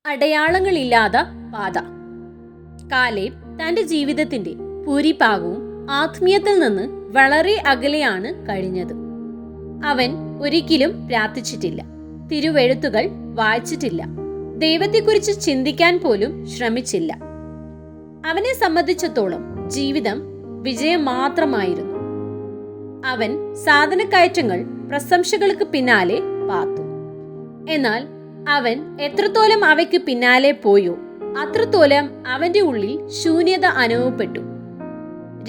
അടയാളങ്ങളില്ലാത്ത പാത. കാലേബ് തന്റെ ജീവിതത്തിന്റെ ഭൂരിഭാഗവും ആത്മീയത്തിൽ നിന്ന് വളരെ അകലെയാണ് കഴിഞ്ഞത്. അവൻ ഒരിക്കലും പ്രാർത്ഥിച്ചിട്ടില്ല, തിരുവെഴുത്തുകൾ വായിച്ചിട്ടില്ല, ദൈവത്തെക്കുറിച്ച് ചിന്തിക്കാൻ പോലും ശ്രമിച്ചില്ല. അവനെ സംബന്ധിച്ചിടത്തോളം ജീവിതം വിജയം മാത്രമായിരുന്നു. അവൻ സാധനക്കയറ്റങ്ങൾ, പ്രശംസകൾക്ക് പിന്നാലെ പാർത്തു. എന്നാൽ അവൻ എത്രത്തോളം അവയ്ക്ക് പിന്നാലെ പോയോ അത്രത്തോളം അവന്റെ ഉള്ളിൽ ശൂന്യത അനുഭവപ്പെട്ടു.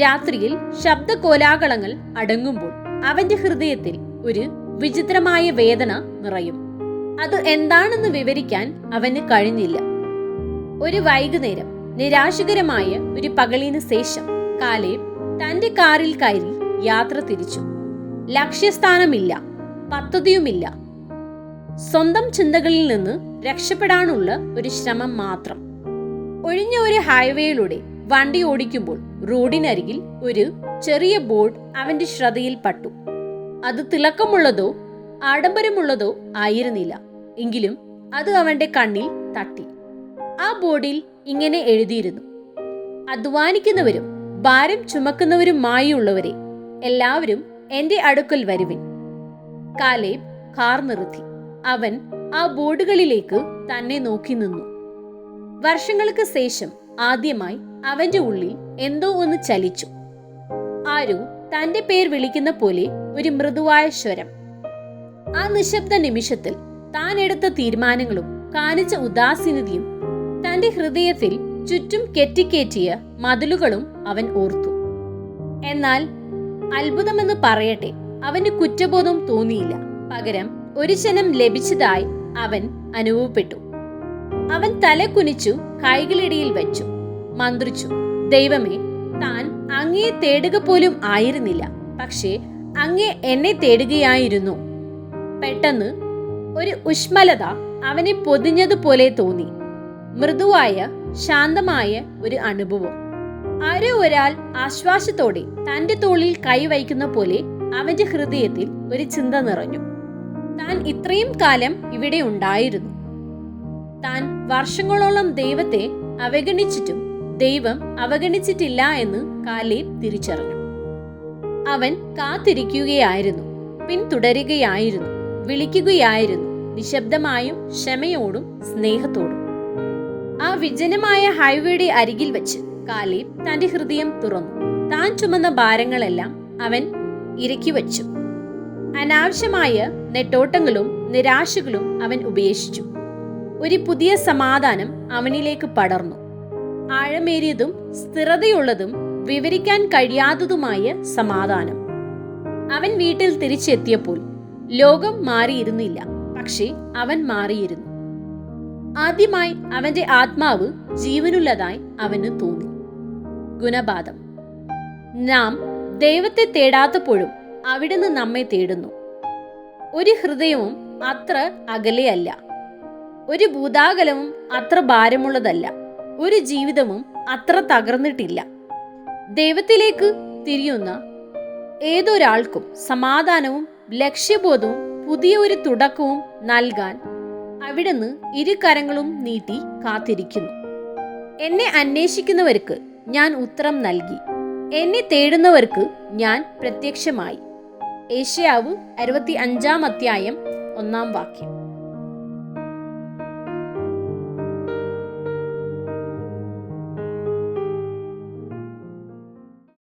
രാത്രിയിൽ ശബ്ദകോലാഹലങ്ങൾ അടങ്ങുമ്പോൾ അവന്റെ ഹൃദയത്തിൽ ഒരു വിചിത്രമായ വേദന നിറയും. അത് എന്താണെന്ന് വിവരിക്കാൻ അവന് കഴിഞ്ഞില്ല. ഒരു വൈകുന്നേരം, നിരാശകരമായ ഒരു പകലിന് ശേഷം, കാലേബ് തന്റെ കാറിൽ കയറി യാത്ര തിരിച്ചു. ലക്ഷ്യസ്ഥാനമില്ല, പദ്ധതിയുമില്ല. സ്വന്തം ചിന്തകളിൽ നിന്ന് രക്ഷപ്പെടാനുള്ള ഒരു ശ്രമം മാത്രം. ഒഴിഞ്ഞ ഒരു ഹൈവേയിലൂടെ വണ്ടി ഓടിക്കുമ്പോൾ റോഡിനരികിൽ ഒരു ചെറിയ ബോർഡ് അവന്റെ ശ്രദ്ധയിൽപ്പെട്ടു. അത് തിളക്കമുള്ളതോ ആഡംബരമുള്ളതോ ആയിരുന്നില്ല, എങ്കിലും അത് അവന്റെ കണ്ണിൽ തട്ടി. ആ ബോർഡിൽ ഇങ്ങനെ എഴുതിയിരുന്നു: അധ്വാനിക്കുന്നവരും ഭാരം ചുമക്കുന്നവരുമായുള്ളവരെ എല്ലാവരും എന്റെ അടുക്കൽ വരുവിൻ. കാലേബ് കാർ നിർത്തി. അവൻ ആ ബോർഡുകളിലേക്ക് തന്നെ നോക്കി നിന്നു. വർഷങ്ങൾക്ക് ശേഷം ആദ്യമായി അവന്റെ ഉള്ളിൽ എന്തോ ഒന്ന് ചലിച്ചു. ആരോ തന്റെ പേർ വിളിക്കുന്ന പോലെ ഒരു മൃദുവായ സ്വരം. ആ നിശബ്ദ നിമിഷത്തിൽ താൻ എടുത്ത തീരുമാനങ്ങളും കാണിച്ച ഉദാസീനതയും തന്റെ ഹൃദയത്തിൽ ചുറ്റും കെട്ടിക്കേറ്റിയ മതിലുകളും അവൻ ഓർത്തു. എന്നാൽ അത്ഭുതമെന്ന് പറയട്ടെ, അവന് കുറ്റബോധം തോന്നിയില്ല. പകരം ഒരു ക്ഷണം ലഭിച്ചതായി അവൻ അനുഭവപ്പെട്ടു. അവൻ തല കുനിച്ചു കൈകളിടയിൽ വെച്ചു, മന്ത്രിച്ചു: ദൈവമേ, താൻ അങ്ങയെ തേടുക പോലും ആയിരുന്നില്ല, പക്ഷേ അങ്ങേ എന്നെ തേടുകയായിരുന്നു. പെട്ടെന്ന് ഒരു ഉഷ്മലത അവനെ പൊതിഞ്ഞതുപോലെ തോന്നി. മൃദുവായ, ശാന്തമായ ഒരു അനുഭവം. ആരോ ഒരാൾ ആശ്വാസത്തോടെ തന്റെ തോളിൽ കൈവയ്ക്കുന്ന പോലെ അവന്റെ ഹൃദയത്തിൽ ഒരു ചിന്ത നിറഞ്ഞു. താൻ ഇത്രയും കാലം ഇവിടെ ഉണ്ടായിരുന്നു. താൻ വർഷങ്ങളോളം ദൈവത്തെ അവഗണിച്ചിട്ടും ദൈവം അവഗണിച്ചിട്ടില്ല എന്ന് കാലേബ് തിരിച്ചറിഞ്ഞു. അവൻ കാത്തിരിക്കുകയായിരുന്നു, പിന്തുടരുകയായിരുന്നു, വിളിക്കുകയായിരുന്നു, നിശബ്ദമായും ക്ഷമയോടും സ്നേഹത്തോടും. ആ വിജനമായ ഹൈവേയുടെ അരികിൽ വെച്ച് കാലേബ് തന്റെ ഹൃദയം തുറന്നു. താൻ ചുമന്ന ഭാരങ്ങളെല്ലാം അവൻ ഇറക്കി വച്ചു. അനാവശ്യമായ നെട്ടോട്ടങ്ങളും നിരാശകളും അവൻ ഉപേക്ഷിച്ചു. ഒരു പുതിയ സമാധാനം അവനിലേക്ക് പടർന്നു. ആഴമേറിയതും സ്ഥിരതയുള്ളതും വിവരിക്കാൻ കഴിയാത്തതുമായ സമാധാനം. അവൻ വീട്ടിൽ തിരിച്ചെത്തിയപ്പോൾ ലോകം മാറിയിരുന്നില്ല, പക്ഷേ അവൻ മാറിയിരുന്നു. ആദ്യമായി അവന്റെ ആത്മാവ് ജീവനുള്ളതായി അവന് തോന്നി. ഗുണപാഠം: നാം ദൈവത്തെ തേടാത്തപ്പോഴും അവിടുന്ന് നമ്മെ തേടുന്നു. ഒരു ഹൃദയവും അത്ര അകലെയല്ല, ഒരു ഭൂതാകലവും അത്ര ഭാരമുള്ളതല്ല, ഒരു ജീവിതവും അത്ര തകർന്നിട്ടില്ല. ദൈവത്തിലേക്ക് തിരിയുന്ന ഏതൊരാൾക്കും സമാധാനവും ലക്ഷ്യബോധവും പുതിയ ഒരു തുടക്കവും നൽകാൻ അവിടുന്ന് ഇരു കരങ്ങളും നീട്ടി കാത്തിരിക്കുന്നു. എന്നെ അന്വേഷിക്കുന്നവർക്ക് ഞാൻ ഉത്തരം നൽകി, എന്നെ തേടുന്നവർക്ക് ഞാൻ പ്രത്യക്ഷമായി. ഏശയ്യാവ് 65 1 വാക്യം.